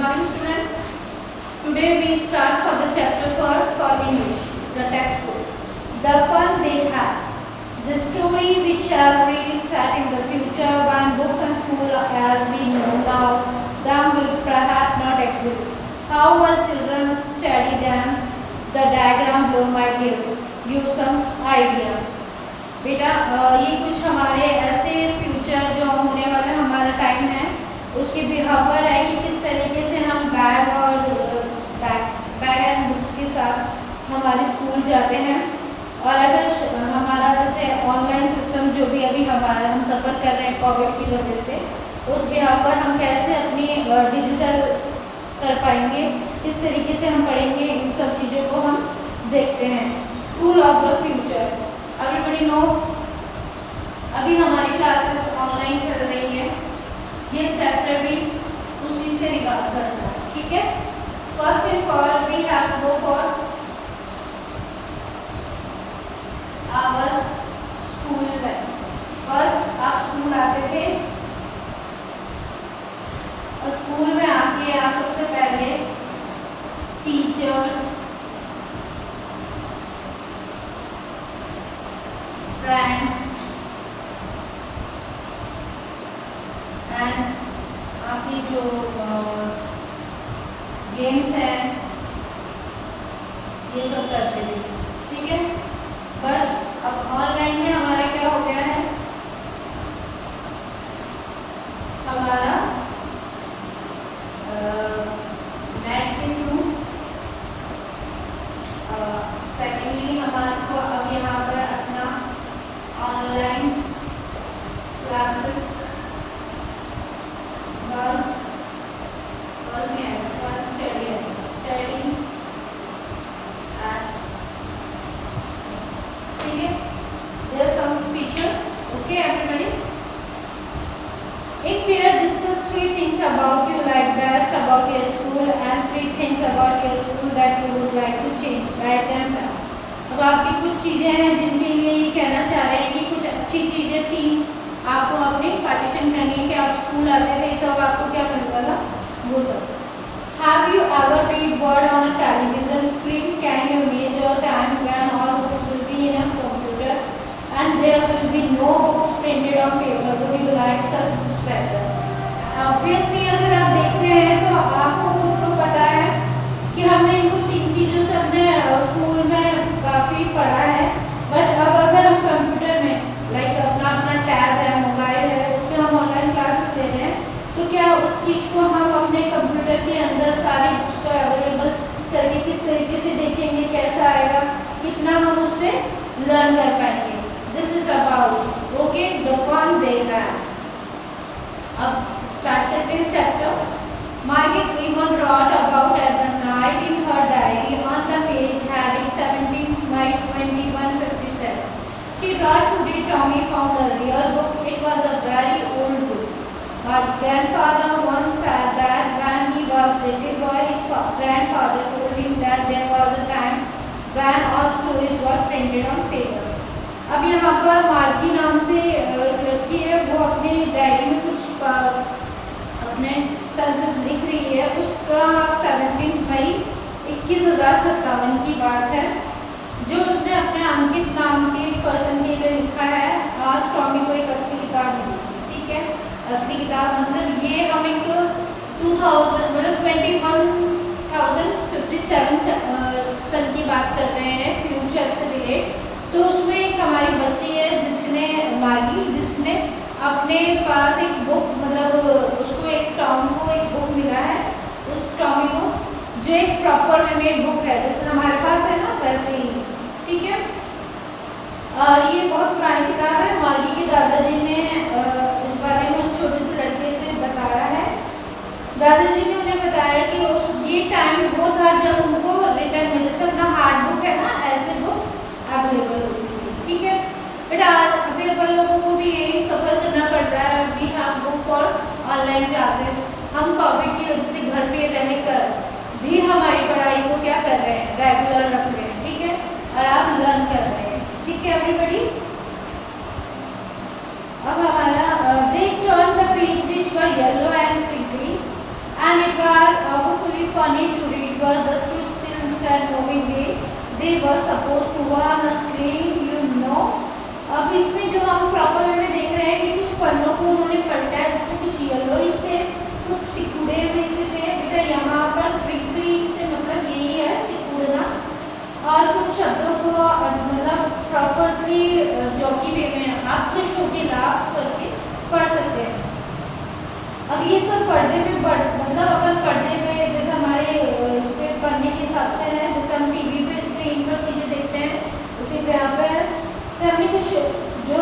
morning, students. Today we start for the chapter first for English, the textbook. The fun they had. The story we shall read set in the future when books and school as we know now them will perhaps not exist. How will children study them? The diagram below might give you some idea. बेटा ये कुछ हमारे ऐसे future जो होने वाला हमारा time है उसके बिहाव पर है कि किस तरीके से हम बैग एंड बुक्स के साथ हमारे स्कूल जाते हैं। और अगर हमारा जैसे ऑनलाइन सिस्टम जो भी अभी हमारा हम सफ़र कर रहे हैं कोविड की वजह से, उस बिहाव पर हम कैसे अपनी डिजिटल कर पाएंगे, किस तरीके से हम पढ़ेंगे, इन सब चीज़ों को हम देखते हैं। School of the future. Everybody know अभी हमारी क्लासेस ऑनलाइन चल रही है, ये चैप्टर भी उसी से रिगार्ड करता है। ठीक है, first in all we have to go for our school life. First आप स्कूल आते थे और स्कूल में आके आप सबसे पहले टीचर्स, फ्रेंड्स एंड आपकी जो गेम्स हैं ये सब करते थे। ठीक है, पर अब ऑनलाइन में हमारा क्या हो गया है, हमारा नेट के थ्रू। सेकेंडली हमारे को अब यहाँ पर अपना online classes about you like best about your school and 3 things about your school that you would like to change. Write them down. अब आपकी कुछ चीज़ें हैं जिनके लिए ये कहना चाह रहे हैं कि कुछ अच्छी चीज़ें 3 आपको अपनी पार्टीशन करनी है कि आप स्कूल आते थे तो अब आपको क्या मिलता था वो सब। Have you ever read word on a television screen? Can you imagine a time when all books will be in a computer and there will be no books printed on paper? Would you like such books better? Obviously अगर आप देखते हैं तो आपको खुद को पता है कि हमने इनको 3 चीज़ों से अपने स्कूल में काफ़ी पढ़ा है। बट अब अगर हम कंप्यूटर में लाइक अपना टैब है, मोबाइल है, उसमें हम ऑनलाइन क्लासेस ले रहे हैं तो क्या उस चीज़ को हम अपने कंप्यूटर के अंदर सारी बुक्स को अवेलेबल करके किस तरीके से देखेंगे, कैसा आएगा, कितना हम उससे लर्न कर पाएंगे। This is about okay the fun they have. अब स्टार्ट करते हैं chapter. Margaret Egan wrote about at the night in her diary on the page headed 17 May 2157. She wrote today Tommy found a real book. It was a very old book. My grandfather once said that when he was little boy, his grandfather told him that there was a time when all stories were printed on paper. अब यहाँ पर मार्गी नाम से एक लड़की है, वो अपनी डायरी में कुछ अपने सेंसेस लिख रही है। उसका 17 मई 2157 की बात है, जो उसने अपने अंकित नाम के पर्सन के लिए लिखा है। आज टॉमी को एक असली किताब मिली। ठीक है, असली किताब मतलब ये हम एक 2157 सन की बात कर रहे हैं, फ्यूचर से रिलेट। तो उसमें एक हमारी बच्ची है जिसने मार्गी, जिसने अपने पास एक बुक मतलब उसको एक टॉम को एक बुक मिला है, उस टॉमी को जो एक प्रॉपर वे में बुक है जैसे हमारे पास है ना वैसे ही। ठीक है, और ये बहुत पुरानी किताब है। मार्गी के दादाजी ने इस बारे में उस छोटे से लड़के से बताया है। दादाजी ने उन्हें बताया कि उस ये टाइम वो था जब उनको रिटर्न में जैसे अपना हार्ड बुक है ना, ऐसे बुक्स अवेलेबल होती थी। ठीक है, बट आज अभी अपन लोगों को भी यही सफ़र करना पड़ रहा है। We have go for online classes. हम कोविड की वजह से घर पे रहकर भी हमारी पढ़ाई को क्या कर रहे हैं, रेगुलर रख रहे हैं। ठीक है, और आप लर्न कर रहे हैं। ठीक है एवरीबॉडी, अब हमारा they turn the page which were yellow and crinkly and it was funny to read, but the truth still instead moving way they were supposed to on a screen, you know. अब इसमें जो हम proper way में देख रहे हैं कि कुछ पन्नों को उन्होंने पलटा है जिसमें कुछ येलोइश थे, कुछ सिकुड़े हुए से थे। बेटा यहाँ पर ट्रिकरी से मतलब यही है सिकुड़ना, और कुछ शब्दों को मतलब प्रॉपरली जॉकी वे में आप खुश होकर लाभ करके पढ़ सकते हैं। अब ये सब पर्दे पे मतलब अपन पर्दे पे जैसे हमारे इस पे पढ़ने के हिसाब से है, जैसे हम टीवी पे स्क्रीन पर चीज़ें देखते हैं उसी पे यहाँ पे है। तो हमने कुछ जो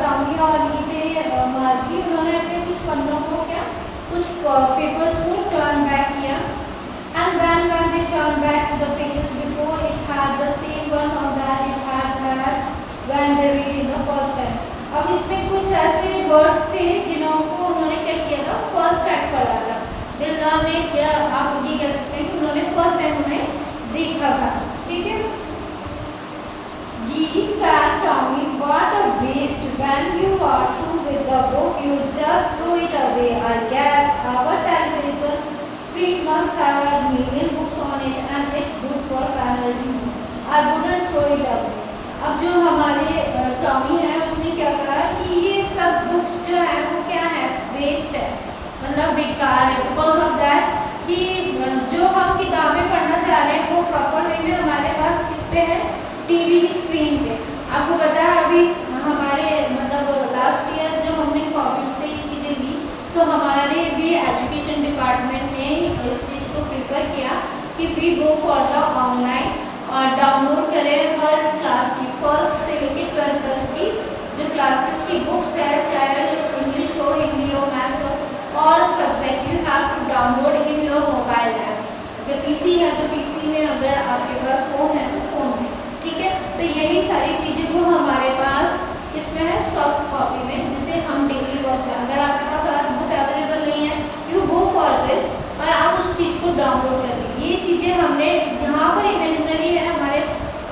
टांगी और ये थे मार्गी, उन्होंने अपने कुछ पन्नों को क्या कुछ पेपर्स को टर्न बैक किया, and then when they turn back to the pages before it had the same words on that it had when they read in the first time. अब इसमें कुछ ऐसे वर्ड्स थे जिनको उन्होंने क्या किया था, फर्स्ट टाइम पढ़ा था। दिलदार ने क्या, आप ये कह सकते हैं कि उन्होंने फर्स्ट टाइम उन्हें देखा था। ठीक है, Ye said Tommy, what a waste! When you are through with the book, you just throw it away. I guess our television screen must have a million books on it, and it's good for penalty. I wouldn't throw it away. अब जो हमारे Tommy है उसने क्या कहा कि ये सब बुक्स जो है वो क्या है, वेस्ट है, मतलब बेकार है। बिकॉज ऑफ दैट कि जो हम किताबें पढ़ना चाह रहे हैं वो प्रॉपर वे में हमारे पास किस पे है, टीवी स्क्रीन पे। आपको पता है अभी हमारे मतलब लास्ट ईयर जब हमने कोविड से ये चीज़ें ली तो हमारे भी एजुकेशन डिपार्टमेंट ने इस चीज़ को प्रिफर किया कि we go for the online और डाउनलोड करें हर क्लास की फर्स्ट से लेकर 12th तक की जो क्लासेस की बुक्स है, चाहे इंग्लिश हो, हिंदी हो, मैथ्स हो, all subject you have to download in your mobile app. अगर पीसी है तो पीसी में, अगर आपके पास फ़ोन है तो फ़ोन में। ठीक है, तो यही सारी चीज़ें वो हमारे पास इसमें है सॉफ्ट कॉपी में, जिसे हम डेली वर्क में, अगर आपके पास आज बुक अवेलेबल नहीं है यू गो फॉर दिस और आप उस चीज़ को डाउनलोड कर लीजिए। ये चीज़ें हमने यहाँ पर इमेजिनरी है हमारे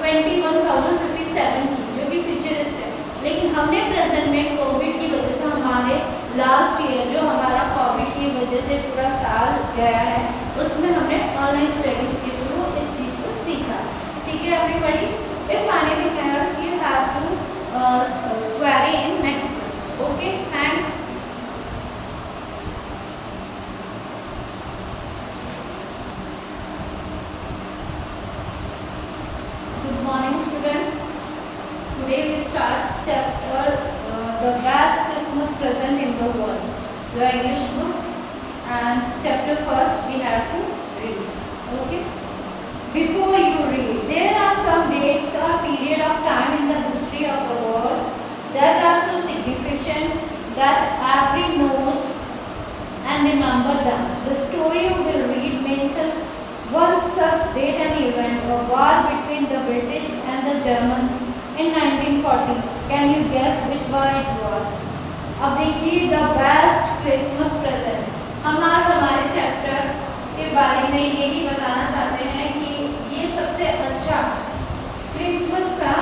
21,057 की जो कि फ्यूचरिस्ट है, लेकिन हमने प्रेजेंट में कोविड की वजह से हमारे लास्ट ईयर जो हमारा कोविड की वजह से पूरा साल गया है उसमें हमने ऑनलाइन स्टडीज़ के थ्रू इस चीज़ को सीखा। ठीक है everybody, if anything else you have to query in next book. Okay, thanks. Good morning students. Today we start chapter the best Christmas present in the world, your English book, and chapter first we have to read. Okay, before you read, there are some dates or period of time in the history of the world that are so significant that every knows and remember them. The story you will read mentions one such date and event, a war between the British and the Germans in 1940. Can you guess which one it was? अब देखिए the best Christmas present, हम आज हमारे chapter के बारे में यही बताना चाहते हैं कि ये सबसे अच्छा क्रिसमस का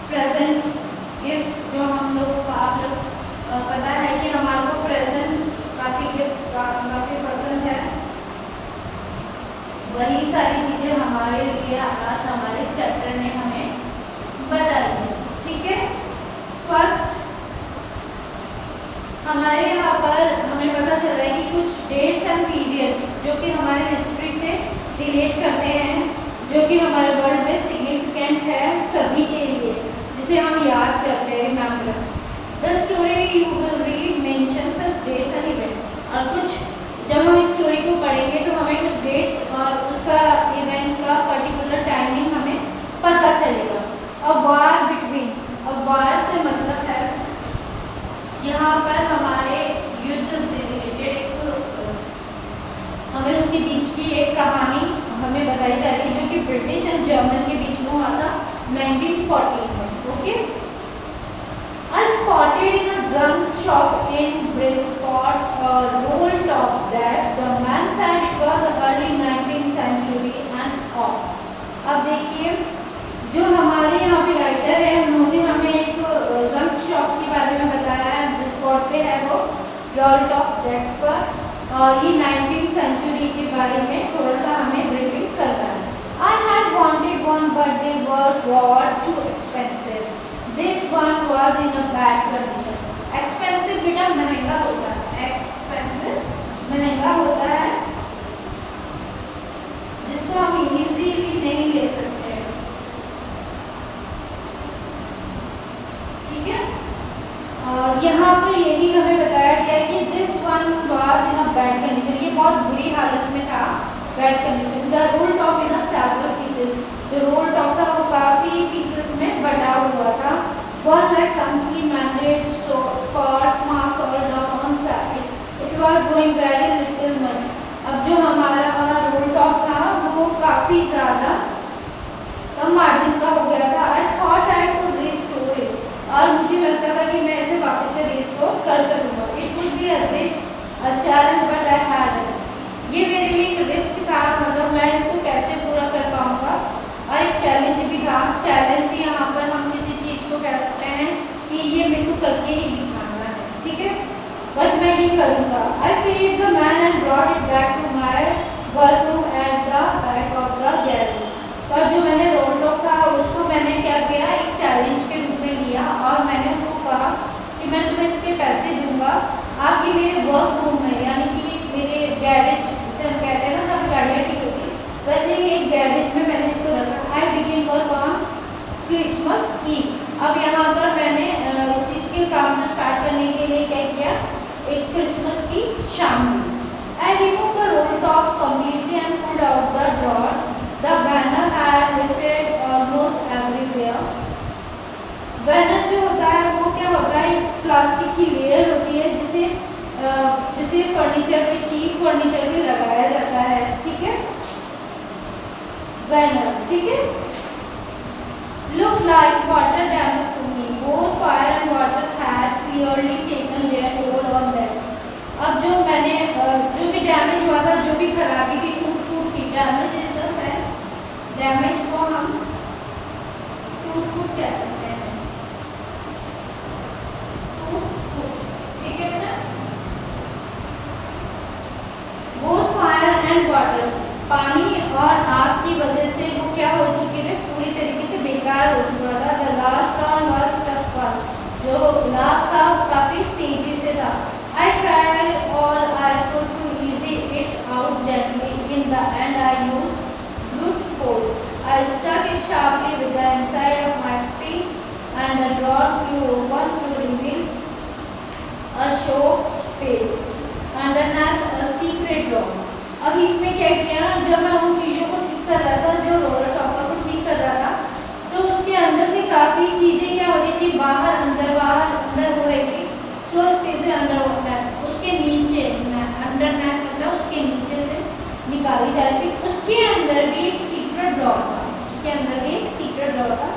प्रेजेंट गिफ्ट जो हम लोगों को आप लोग पता है कि हमारे को प्रेजेंट काफ़ी गिफ्ट काफ़ी पसंद है, वही सारी चीज़ें हमारे लिए आज हमारे चैप्टर ने हमें बताई है। ठीक है, फर्स्ट हमारे यहाँ पर हमें पता चल रहा है कि कुछ डेट्स एंड पीरियड्स जो कि हमारे हिस्ट्री से रिलेट करते हैं, जो कि हमारे वर्ल्ड में सिग्निफिकेंट है सभी के लिए, जिसे हम याद करते हैं। Remember the story you will read mentions dates and event, और कुछ जब हम इस स्टोरी को पढ़ेंगे तो हमें कुछ डेट्स और उसका इवेंट्स का पर्टिकुलर टाइमिंग हमें पता चलेगा। अब वार बिटवीन, अब वार से मतलब है यहाँ पर हमारे युद्ध से रिलेटेड एक हमें उसके बीच की एक कहानी हमें बताई जा रही है जो कि ब्रिटिश एंड जर्मन के बीच में हुआ था 1914 में। Okay, I spotted in a junk shop in Bridgeport a roll top dress. The man said it was early 19th century and all. अब देखिए जो हमारे यहाँ पे राइटर है उन्होंने हमें एक जंक शॉप के बारे में बताया है, ब्रिजपोर्ट पे है वो रोल टॉप ड्रेस पर, और ये 19th सेंचुरी के बारे में इन अ बैड कंडीशन। एक्सपेंसिव बेटा महंगा होता है, एक्सपेंसिव महंगा होता है, जिसको हम इजीली नहीं ले सकते हैं, ठीक है। यहाँ पर यही हमें बताया गया कि this one was in a bad condition, ये बहुत बुरी हालत में था, bad condition. The role top in a several pieces, जो रोल टॉप था वो काफी पीसेस में बटा हुआ था। was like country mandate scores marks all down on side, it was going very little money। अब जो हमारा रोल टॉप था वो काफी ज्यादा कम मार्जिन का हो गया था। I thought I could restore it, और मुझे लगता था कि मैं इसे वापस से रिस्टोर कर सकूंगा। It would be a risk, a challenge, but I had it. ये मेरे लिए एक रिस्क था, मतलब मैं इसको कैसे पूरा कर पाऊंगा, और एक चैलेंज भी था। चैलेंज यहाँ पर हम किसी चीज को कह सकते हैं कि ये मेरे को करके ही दिखाना है, ठीक है, बट मैं ये करूंगा। I paid the man and brought it back to my workroom at the back of the gallery. और जो मैंने रोल टॉप था उसको मैंने क्या किया, एक चैलेंज के रूप में लिया, और मैंने उसको कहा कि मैं तुम्हें इसके पैसे दूंगा, आप ये मेरे वर्क रूम में, यानी कि मेरे गैरेज जिसे हम कहते हैं ना जहाँ गाड़ियाँ ठीक होती, वैसे ही एक गैरेज में मैंने इसको रखा। I begin work on Christmas Eve. अब यहाँ पर मैंने इस चीज़ के काम में स्टार्ट करने के लिए क्या किया, एक क्रिसमस की शाम में। I remove the role top completely and pulled out the drawers. The banner had lifted almost everywhere। Banner जो होता है वो क्या होता है, प्लास्टिक की लेयर होती है जिसे फर्नीचर पे, चीप फर्नीचर पे लगाया जाता है, ठीक है, बैनर, ठीक है। Look like water damage to me, both fire and water had clearly taken their toll on them। अब जो मैंने जो भी डैमेज हुआ था, जो भी खराबी थी, टूट फूट थी, damage is the sense, damage को हम टूट फूट कह सकते हैं, टूट फूट, ठीक है बेटा। बोथ फायर एंड वाटर, पानी और आग की वजह से वो क्या हो चुके थे, पूरी तरीके से बेकार हो चुका था। The last round was tough one, जो लास्ट था काफी तेजी से था। I tried all I could to ease it out gently. In the end, I used brute force. I stuck it sharply with the inside of my fist, and the drawer flew open to reveal a show space underneath a secret door। अब इसमें क्या किया, जब मैं उन चीज़ों को ठीक कर रहा था, जो रोलर टॉपर को ठीक कर रहा था, तो उसके अंदर से काफ़ी चीज़ें क्या हो रही थी, बाहर अंदर हो रही थी। स्लो स्पेस अंडर होता है, उसके नीचे अंडर नेट मतलब उसके नीचे से निकाली जा रही थी। उसके अंदर भी एक सीक्रेट डोर था, उसके अंदर भी एक सीक्रेट डोर था।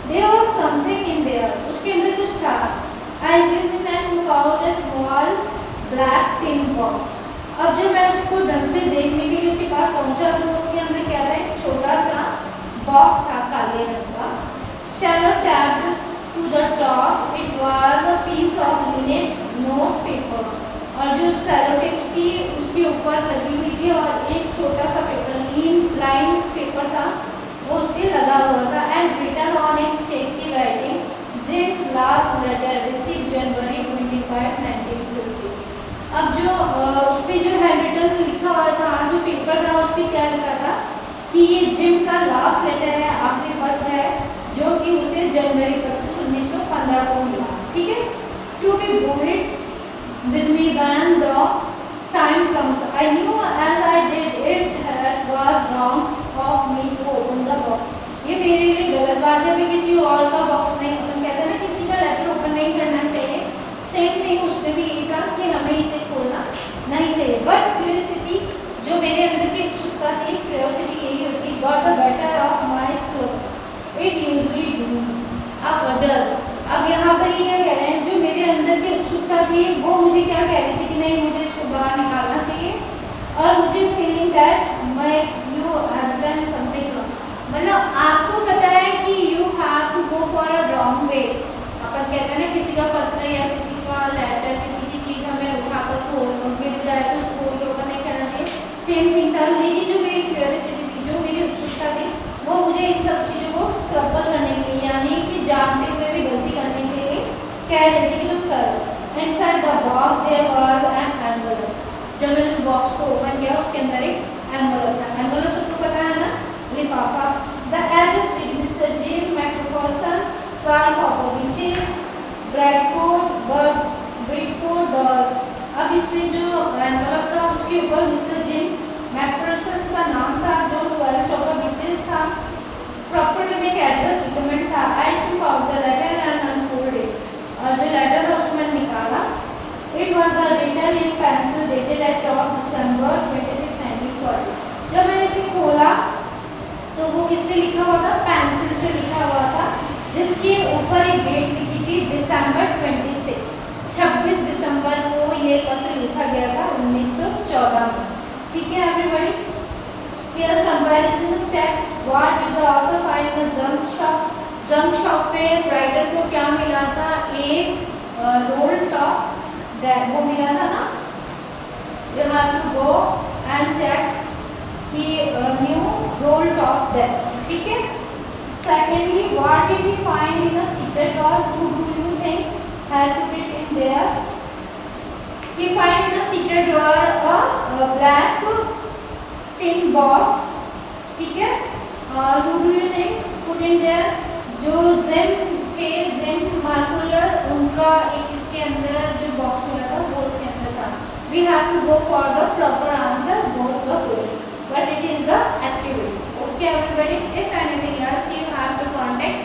There was something in there, उसके अंदर कुछ था। I listened and took out a small black tin box. अब जब मैं उसको ढंग से देखने के लिए उसके पास पहुंचा तो उसके अंदर क्या था, एक छोटा सा बॉक्स था काले रंग का। Shallow tapped to the top, it was a piece of linen note paper, और जो सेलोटेप्स थी उसके ऊपर लगी हुई थी, और एक छोटा सा पेपर, लाइन पेपर था, वो उसके लगा हुआ था। And written on its shaky writing, Jim's last letter receive January 25, 1950। अब जो उस पर जो हैंड रिटन लिखा हुआ था, जो पेपर था उस पर क्या लिखा था कि ये जिम का लास्ट लेटर है, आखिरी पत्र है, जो कि उसे जनवरी 25, 1915 को मिला, ठीक है। To be boarded with me when the time comes, I knew as I did it was wrong of me to open the box. ये मेरे लिए गलत बात है, मैं किसी और का बॉक्स नहीं ओपन, कहते हैं ना किसी का लेटर ओपन नहीं करना चाहिए, सेम थिंग उसमें भी यही था कि हमें इसे खोलना नहीं चाहिए। बट क्यूरियोसिटी, जो मेरे अंदर की उत्सुकता थी, क्यूरियोसिटी यही होती, got the better of my story, it usually does. अब अदर्स, अब यहाँ पर ये क्या कह रहे हैं, जो मेरे अंदर की उत्सुकता थी वो मुझे क्या कह रही थी कि नहीं मुझे इसको बाहर निकालना चाहिए, और मुझे feeling that my you has done something wrong, मतलब आपको पता है कि you have to go for a wrong way. अपन कहते हैं ना किसी का पत्र या किसी का लेटर, किसी की चीज़ हमें उठाकर खोल मिल जाए तो उसको ओपन नहीं करना चाहिए, सेम थिंग था। लेकिन जो मेरी क्यूरियोसिटी थी, जो मेरी उत्सुकता थी, वो मुझे इन सब चीज़ों को स्क्रबल करने के लिए, यानी कि जानते हुए भी गलती करने के लिए कह रही थी कि करो। Inside the box there was an envelope. जब मैंने उस बॉक्स को ओपन किया उसके अंदर एक एनवेलप था। एनवेलप सबको पता है ना, लिफाफा। The address read mister Jim McPherson 12 Popovich Bradford ब्रिडफोर्ड डॉल। अब इसमें जो एनवेलप था उसके ऊपर मिस्टर जिम मैकफर्सन का नाम था, जो 12 Popovich था। प्रॉपर वे में एक एड्रेस रिकमेंड था। I took out the letter and unfold it. और जो लेटर था उसको मैंने निकाला। It was the written in pencil dated eight of December 26, 1940। जब मैंने इसे खोला तो वो किससे लिखा हुआ था? पेंसिल से लिखा हुआ था, जिसके ऊपर एक डेट लिखी थी December 26। 26 दिसंबर को ये पत्र लिखा गया था 1914 में। ठीक है everybody? Here comparison checks what did the author find in the junk shop. Junk shop पे राइटर को क्या मिला था? एक रोल टॉप वो मिला था ना। You have to go and check he new roll top desk. ठीक है? Secondly, what did he find in a secret drawer? Who do you think had put it in there? He find in a secret drawer a black tin box. ठीक है? Who do you think put in there? जो gym के gym मार्कुलर उनका एक इसके अंदर जो box मिला था वो उसके अंदर था। We have to go for the proper answer both the question, but it is the activity. Okay everybody, if anything else you have to contact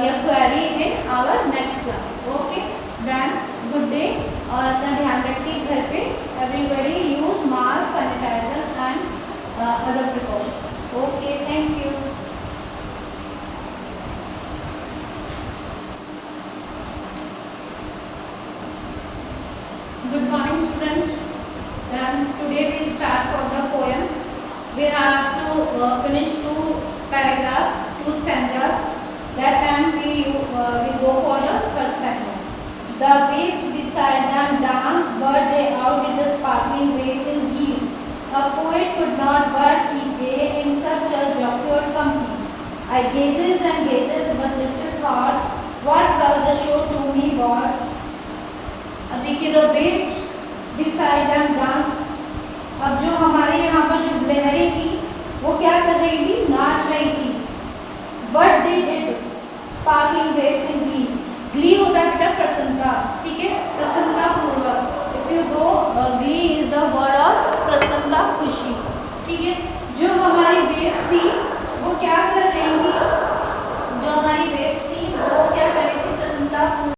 your query in our next class. Okay, then good day और अपना ध्यान रखिए घर पे। Everybody use mask, sanitizer and other precautions. Okay, thank you. Good morning students. Today we start for the poem. We have to finish 2 paragraphs, 2 stanzas. That time we go for the first stanza. The waves beside them dance, but they outdid the sparkling waves in heat. A poet could not but keep day in such a jocular company. I gazes and gazes, but little thought what well the show to me brought. अब देखिए the waves beside them dance. अब जो हमारे यहाँ पर जो लहरें थी वो क्या कर रही थी? नाच रही थी। But they did sparkling waves in Glee. Glee होता है बेटा प्रसन्नता। ठीक है, प्रसन्नता पूर्वक। If you go Glee is the word of प्रसन्नता, खुशी। ठीक है, जो हमारी वेव्स थी वो क्या